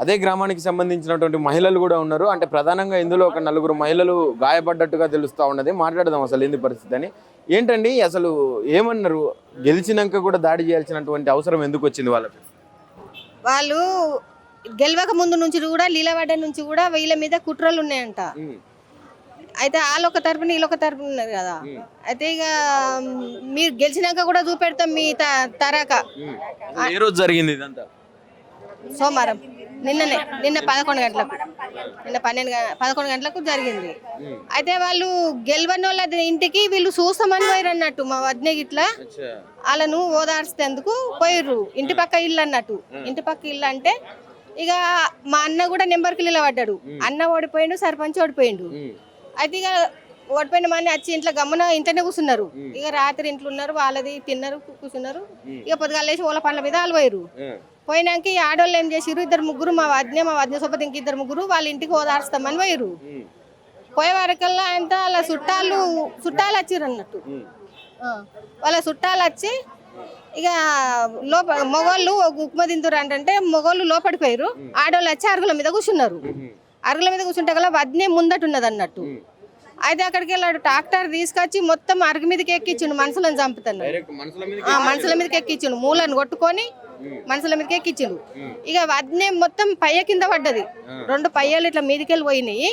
అదే గ్రామానికి సంబంధించినటువంటి మహిళలు కూడా ఉన్నారు. అంటే ప్రధానంగా ఇందులో ఒక 4 మహిళలు గాయపడ్డట్టుగా తెలుస్తా ఉన్నది. మాట్లాడదాం అసలు ఏంది పరిస్థితి అని. ఏంటండి అసలు ఏమన్నారు? గెలిచినాక కూడా దాడి చేయాల్సినటువంటి అవసరం ఎందుకు వచ్చింది వాళ్ళకి? వాళ్ళు గెలవక ముందు నుంచి కూడా లీలవాడ నుంచి కూడా వీళ్ళ మీద కుట్రలు ఉన్నాయంట. అయితే వాళ్ళు ఒక తరపున వీళ్ళొక తరపున ఉన్నారు కదా. అయితే ఇక మీరు గెలిచినాక కూడా చూపెడతాం మీ తరాక. ఏ రోజు జరిగింది ఇదంతా? సోమవారం నిన్న 11 గంటలకు, నిన్న 11 గంటలకు జరిగింది. అయితే వాళ్ళు గెలవని వాళ్ళ ఇంటికి వీళ్ళు చూస్తామని పోయారు అన్నట్టు. మా వదిన గిట్లా వాళ్ళను ఓదార్చేందుకు పోయిర్రు. ఇంటి పక్క ఇల్లు అన్నట్టు. ఇంటి పక్క ఇల్లు అంటే ఇక మా అన్న కూడా నెంబర్కి నిలబడ్డాడు. అన్న ఓడిపోయిండు, సర్పంచ్ ఓడిపోయిండు. అయితే ఇక ఓడిపోయిన మంది వచ్చి ఇంట్లో గమ్మున ఇంట్లోనే కూర్చున్నారు. ఇక రాత్రి ఇంట్లో ఉన్నారు, వాళ్ళది తిన్నారు, కూర్చున్నారు. ఇక పొద్దుగాల లేచి ఓల పండ్ల మీద వాళ్ళు పోయారు. పోయినాక ఈ ఆడవాళ్ళు ఏం చేసిర్రు, 2 మా వదిన సొప్పతి ఇంక 2 వాళ్ళ ఇంటికి ఓదార్స్తామని పోయారు. పోయే వరకల్లా అంతా వాళ్ళ చుట్టాలు వచ్చిర్రు అన్నట్టు. వాళ్ళ చుట్టాలు వచ్చి ఇక మొగోళ్ళు ఉప్మా తింటారు అంటే మొగోళ్ళు లోపలికి పోయారు. ఆడవాళ్ళు వచ్చి అరుగుల మీద కూర్చున్నారు. అరుగుల మీద కూర్చుంటే గల వదినే ముందట ఉన్నది అన్నట్టు. అయితే అక్కడికి వెళ్ళాడు, ట్రాక్టర్ తీసుకొచ్చి మొత్తం అరుగు మీదకి ఎక్కించిండు. మనుషులను చంపుతున్నాడు. మనుషుల మీదకి ఎక్కించిండు, మూలను కొట్టుకొని మనుషుల మీదకి ఎక్కించిండు. ఇక వదినే మొత్తం పయ్య కింద పడ్డది. 2 పయ్యలు ఇట్లా మీదకెళ్ళి పోయినాయి.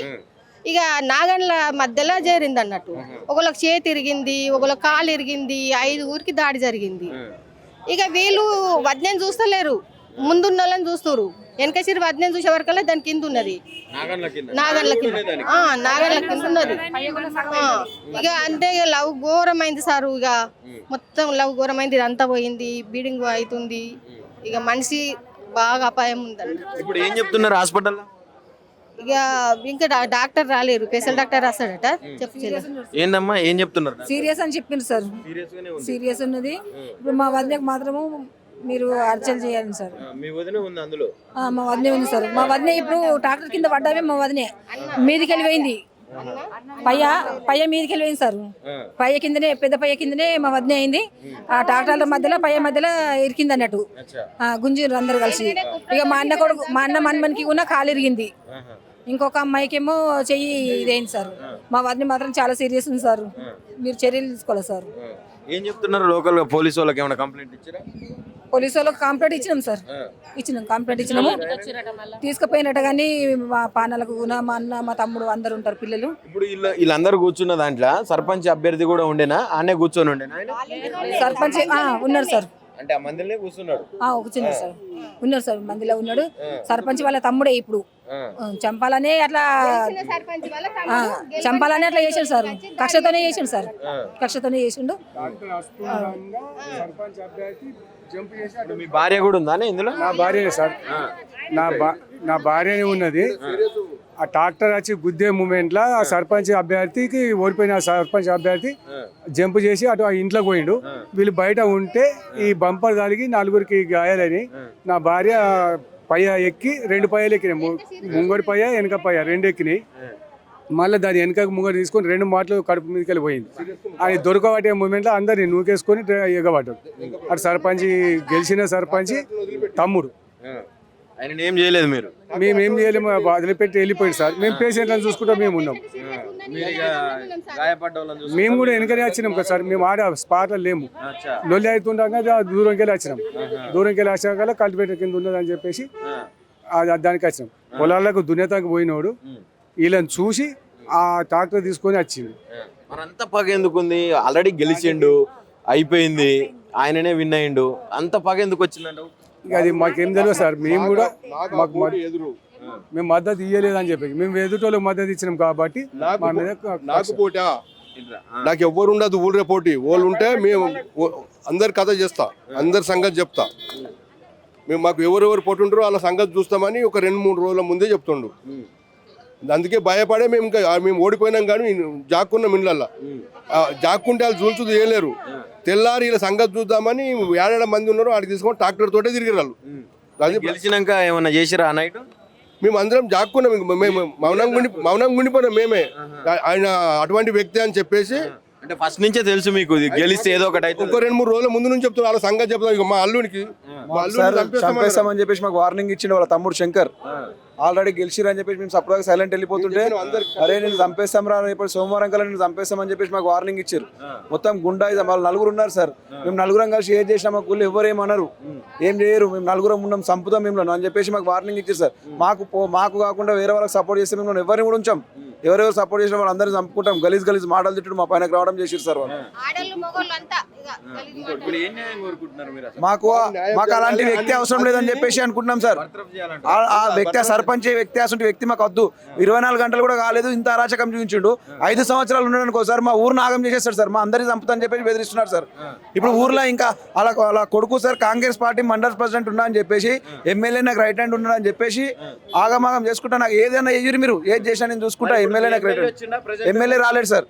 ఇక నాగన్ల మధ్యలో చేరింది అన్నట్టు. ఒకళ్ళకి చేతి ఇరిగింది, ఒకళ్ళకి కాలు ఇరిగింది. 5 దాడి జరిగింది. ఇక వీళ్ళు వదినేని చూస్తలేరు, ముందున్న వాళ్ళని చూస్తారు. వెనక సిరి వదినేని చూసే వరకల్లా దాని కింద ఉన్నది, నాగన్ల కింద ఉన్నది. ఇక అంటే లవ్ ఘోరమైంది సార్. ఇక మొత్తం లవ్ ఘోరమైంది. ఇదంతా పోయింది, బీడింగ్ అవుతుంది. ఇక మనిషి బాగా అపాయం ఉందండి. ఇప్పుడు ఏం చెప్తున్నారు హాస్పిటల్లో? ఇక ఇంకా డాక్టర్ రాలేరు, స్పెషల్ డాక్టర్ రాస్తాడట. ఏందమ్మా ఏం చెప్తున్నారు? సీరియస్ అని చెప్పింది సార్. సీరియస్ ఉన్నది. ఇప్పుడు మా వదినకు మాత్రము మీరు అర్చన చేయాలి సార్. మీ వదిన ఉంది అందులో? మా వదినే ఉంది సార్. మా వదినే ఇప్పుడు ట్రాక్టర్ కింద పడ్డామే. మా వదినే మీదికి వెళ్ళిపోయింది. పయ్య మీదికి వెళ్ళిపోయింది సార్. పయ్య కిందనే, పెద్ద పయ్య కిందనే మా వదినే అయింది. ఆ ట్రాక్టర్ల మధ్యలో పయ్య మధ్యలో ఇరికింది అన్నట్టు. గుంజీరు అందరు కలిసి. ఇక మా అన్న మన్మనికి కూడా కాలు ఇరిగింది. ఇంకొక అమ్మాయికేమో చెయ్యి ఇదైంది సార్. మా వదిన మాత్రం చాలా సీరియస్ ఉంది సార్. మీరు చర్యలు తీసుకోవాలి సార్. ఏం చెప్తున్నారు? లోకల్ పోలీసు వాళ్ళకి ఏమైనా కంప్లైంట్ ఇచ్చారా? పోలీసు వాళ్ళకి కంప్లైంట్ ఇచ్చినాం సార్. కంప్లైంట్ ఇచ్చినాము. తీసుకుపోయినట్టు కానీ మా పానాలకు మా అన్న, మా తమ్ముడు అందరు ఉంటారు పిల్లలు. ఇప్పుడు వీళ్ళందరూ కూర్చున్న దాంట్లో సర్పంచ్ అభ్యర్థి కూడా ఉండేనా? ఆనే కూర్చొని ఉండేనా? సర్పంచ్ ఉన్నారు సార్. అంటే ఆ మందిలోనే కూర్చున్నాడు? కూర్చున్నారు సార్. ఉన్నారు సార్, మందిలో ఉన్నాడు. సర్పంచ్ వాళ్ళ తమ్ముడే. ఇప్పుడు చంపాలనే అట్లా చేసాడు సార్. కక్షతోనే చేసిండు సార్. కక్షతోనే చేసిండు. మీ భార్య కూడా ఉందా ఇందులో? నా భార్య సార్. నా భార్యనే ఉన్నది. ఆ ట్రాక్టర్ వచ్చి గుద్దే మూమెంట్ లా ఆ సర్పంచ్ అభ్యర్థికి ఓడిపోయిన సర్పంచ్ అభ్యర్థి జంప్ చేసి అటు ఆ ఇంట్లోకి పోయిండు. వీళ్ళు బయట ఉంటే ఈ బంపర్ కలిగి 4 గాయాలని. నా భార్య పయ్య ఎక్కి 2 పయ్యలు ఎక్కినాయి. ముంగడి పయ్య, వెనక పయ్య 2 ఎక్కినాయి. మళ్ళీ దాని వెనక ముంగడి తీసుకొని 2 మాటలు కడుపు మీదకి వెళ్ళిపోయింది. అది దొరకబట్టే మూమెంట్లో అందరినీ నూకేసుకొని ఎగబడ్డాడు. అటు సర్పంచ్, గెలిచిన సర్పంచ్ తమ్ముడు. ఆయన ఏం చేయలేదు మీరు? మేమేం చేయలేము, వదిలిపెట్టి వెళ్ళిపోయింది సార్. మేము పేషెంట్లను చూసుకుంటా మేము ఉన్నాం. మేము కూడా వెనకనే వచ్చినాం కదా సార్. మేము ఆడ స్పాట్లో లేము. లొల్లి అవుతుండగా దూరంకి వెళ్ళి వచ్చినాం. దూరంకి వెళ్ళి వచ్చాక కల్టివేటర్ కింద ఉన్నదని చెప్పేసి దానికి వచ్చినాం. పొలాలకు దున్యతానికి పోయినోడు వీళ్ళని చూసి ఆ ట్రాక్టర్ తీసుకొని వచ్చింది. మరంత పగ ఎందుకుంది? ఆల్రెడీ గెలిచిండు, అయిపోయింది, ఆయననే విన్ అయ్యిండు. అంత పగ ఎందుకు వచ్చిందంట? అది మాకేం తెలియదు సార్. మేము కూడా మేము మద్దతు ఇయ్యలేదని చెప్పి మేము ఎదుటోళ్ళకి మద్దతు ఇచ్చినాం కాబట్టి నాకు ఎవ్వరు ఉండదు. ఊళ్ళో పోటీ వాళ్ళు ఉంటే మేము అందరి కథ చేస్తా, అందరి సంగతి చెప్తా. మేము మాకు ఎవరెవరు పోటీ ఉంటారో వాళ్ళ సంగతి చూస్తామని ఒక 2-3 రోజుల ముందే చెప్తుండు. అందుకే భయపడే మేము ఓడిపోయినాం. కానీ జాక్కున్నాం ఇండ్లల్లో. జాక్కుంటే వాళ్ళు చూల్చుదు చేయలేరు. తెల్లారి ఇలా సంగతి చూద్దామని 7 మంది ఉన్నారు. ఆడికి తీసుకొని ట్రాక్టర్ తోటే తిరిగారు వాళ్ళు. అది గెలిచినాక ఏమన్నా చేసిరా ఆ నైట్? మేము అందరం జాక్కున్నాం. మేము మౌనంగా ఉండిపోయినాం. మేమే ఆయన అటువంటి వ్యక్తి అని చెప్పేసి అంటే ఫస్ట్ నుంచే తెలుసు మీకు ఇది గెలిస్తే ఏదో ఒకటి అయితే ఇంకో 2-3 రోజుల ముందు నుంచి చెప్తున్నారు, వాళ్ళ సంగతి చెప్తాం. ఇక మా అల్లునికి చంపేస్తామని చెప్పేసి మాకు వార్నింగ్ ఇచ్చిండు వాళ్ళ తమ్ముడు శంకర్. ఆల్రెడీ గెలిచిరు అని చెప్పేసి మేము సపరేట్గా సైలెంట్ వెళ్ళిపోతుంటే అరే నేను చంపేస్తాం రా ఇప్పుడు సోమవారం కల్లా నేను చంపేస్తామని చెప్పేసి మాకు వార్నింగ్ ఇచ్చారు. మొత్తం గుండా వాళ్ళు 4 ఉన్నారు సార్. మేము 4 కలిసి ఏం చేసినా మాకు ఊళ్ళో ఎవరు ఏమన్నారు, ఏం చేయరు. మేము 4 ఉన్నాం, చంపుతాం మేము అని చెప్పేసి మాకు వార్నింగ్ ఇచ్చారు సార్. మాకు కాకుండా వేరే వాళ్ళకి సపోర్ట్ చేస్తే మేము ఎవరిని కూడా ఉంచాం. ఎవరెవరు సపోర్ట్ చేసిన వాళ్ళందరినీ చంపుకుంటాం. గలీజ్ మాటలు తిట్టడం మా పైన రావడం చేసారు సార్ వాళ్ళు. మాకు అలాంటి వ్యక్తి అవసరం లేదని చెప్పేసి అనుకుంటున్నాం సార్. ఆ వ్యక్తి సర్పంచ్ వ్యక్తి అసలు వ్యక్తి మాకు వద్దు. 24 గంటలు కూడా కాలేదు, ఇంత అరాచకం చూపించిండు. 5 సంవత్సరాలు ఉండడానికి ఒకసారి మా ఊరు నాగం చేసేస్తాడు సార్. మా అందరినీ చంపుతాని చెప్పేసి బెదిరిస్తున్నారు సార్. ఇప్పుడు ఊర్లో ఇంకా అలా కొడుకు sir Congress party mandal president ఉన్నా అని చెప్పేసి, ఎమ్మెల్యే నాకు రైట్ హ్యాండ్ ఉన్నా అని చెప్పేసి ఆగమాగం చేసుకుంటా. నాకు ఏదైనా ఎయ్యూరి మీరు ఏది చేసినా నేను చూసుకుంటా. ఎమ్మెల్యే నాకు రైట్ హ్యాండ్. ఎమ్మెల్యే రాలేడు సార్.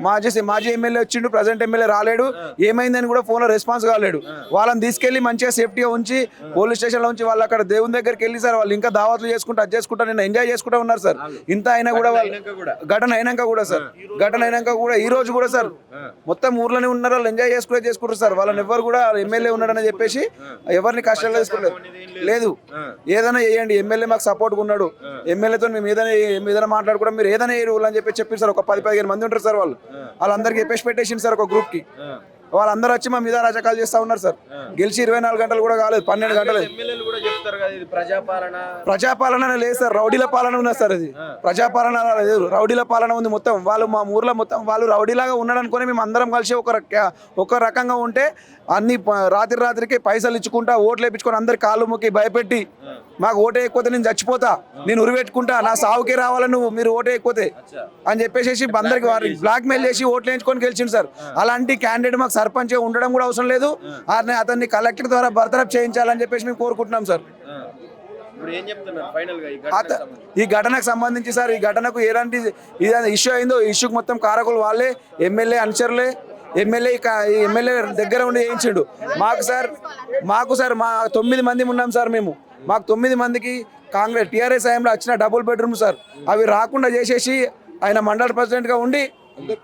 మాజీ ఎమ్మెల్యే వచ్చిండు, ప్రజెంట్ ఎమ్మెల్యే రాలేడు. ఏమైందని కూడా ఫోన్లో రెస్పాన్స్ కాలేడు. వాళ్ళని తీసుకెళ్లి మంచిగా సేఫ్టీగా ఉంచి పోలీస్ స్టేషన్లో ఉంచి వాళ్ళు అక్కడ దేవుని దగ్గరికి వెళ్ళి సార్ వాళ్ళు ఇంకా దావత్లు చేసుకుంటా అది చేసుకుంటా నేను ఎంజాయ్ చేసుకుంటా ఉన్నారు సార్. ఇంత అయినా కూడా ఘటన అయినాక కూడా ఈ రోజు కూడా సార్ మొత్తం ఊర్లోనే ఉన్నారు. వాళ్ళు ఎంజాయ్ చేసుకుంటారు సార్. వాళ్ళని ఎవరు కూడా ఎమ్మెల్యే ఉన్నాడని చెప్పేసి ఎవరిని కష్టాలు తీసుకోలేదు. లేదు, ఏదైనా చేయండి, ఎమ్మెల్యే మాకు సపోర్ట్గా ఉన్నాడు. ఎమ్మెల్యేతో మేము ఏదైనా మాట్లాడుకోవడం మీరు ఏదైనా అని చెప్పి సార్. ఒక 10-15 మంది ఉంటారు సార్. వాళ్ళందరికీ చెప్పేసి పెట్టేసింది సార్ ఒక గ్రూప్ కి. వాళ్ళందరూ వచ్చి మా మీద రాజకాలు చేస్తా ఉన్నారు సార్. గెలిచి 24 గంటలు కూడా కాలేదు, 12 గంటలు. ప్రజాపాలన లేదు సార్, రౌడీల పాలన ఉన్నది సార్. అది ప్రజాపాలన లేదు, రౌడీల పాలన ఉంది మొత్తం. వాళ్ళు మా ఊర్లో మొత్తం వాళ్ళు రౌడీలాగా ఉన్నాడు అనుకుని మేము అందరం కలిసి ఒక రకంగా ఉంటే అన్ని రాత్రికి పైసలు ఇచ్చుకుంటా ఓట్లు వేయించుకొని అందరి కాళ్ళు మొక్కి భయపెట్టి మాకు ఓటే ఎక్కువతే నేను చచ్చిపోతా, నేను ఉరిపెట్టుకుంటా, నా సావుకే రావాలని నువ్వు మీరు ఓటే ఎక్కువతే అని చెప్పేసి అందరికి బ్లాక్ మెయిల్ చేసి ఓట్లు వేయించుకొని గెలిచిండు సార్. అలాంటి క్యాండిడేట్ మాకు సర్పంచ్ ఉండడం కూడా అవసరం లేదు. అతన్ని కలెక్టర్ ద్వారా బర్తరఫ్ చేయించాలని చెప్పేసి మేము కోరుకుంటున్నాం సార్. ఈ ఘటనకు సంబంధించి సార్, ఈ ఘటనకు ఎలాంటి ఇష్యూ అయిందో ఇష్యూకి మొత్తం కారకులు వాళ్ళే, ఎమ్మెల్యే అనుచరులే. ఎమ్మెల్యే దగ్గర ఉండి వేయించిండు. మాకు సార్ మా 9 మంది ఉన్నాం సార్. మాకు 9 మందికి కాంగ్రెస్ టీఆర్ఎస్ హయాంలో వచ్చిన డబుల్ బెడ్రూమ్ సార్, అవి రాకుండా చేసేసి ఆయన మండల ప్రెసిడెంట్గా ఉండి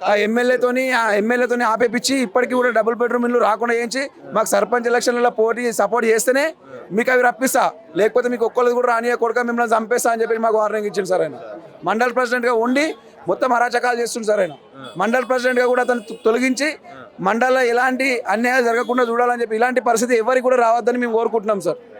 ఆ ఎమ్మెల్యేతోని ఆపేపించి ఇప్పటికీ కూడా డబుల్ బెడ్రూమ్ ఇల్లు రాకుండా చేయించి మాకు సర్పంచ్ ఎలక్షన్లలో సపోర్ట్ చేస్తేనే మీకు అవి రప్పిస్తా, లేకపోతే మీకు ఒక్కళ్ళు కూడా రానియకూడక మిమ్మల్ని చంపేస్తా అని చెప్పి మాకు వార్నింగ్ ఇచ్చింది సార్. ఆయన మండల్ ప్రెసిడెంట్గా ఉండి మొత్తం అరాచకాలు చేస్తుంది సార్. ఆయన మండల్ ప్రెసిడెంట్గా కూడా అతను తొలగించి మండలంలో ఎలాంటి అన్యాయాలు జరగకుండా చూడాలని చెప్పి ఇలాంటి పరిస్థితి ఎవరికి కూడా రావద్దని మేము కోరుకుంటున్నాం సార్.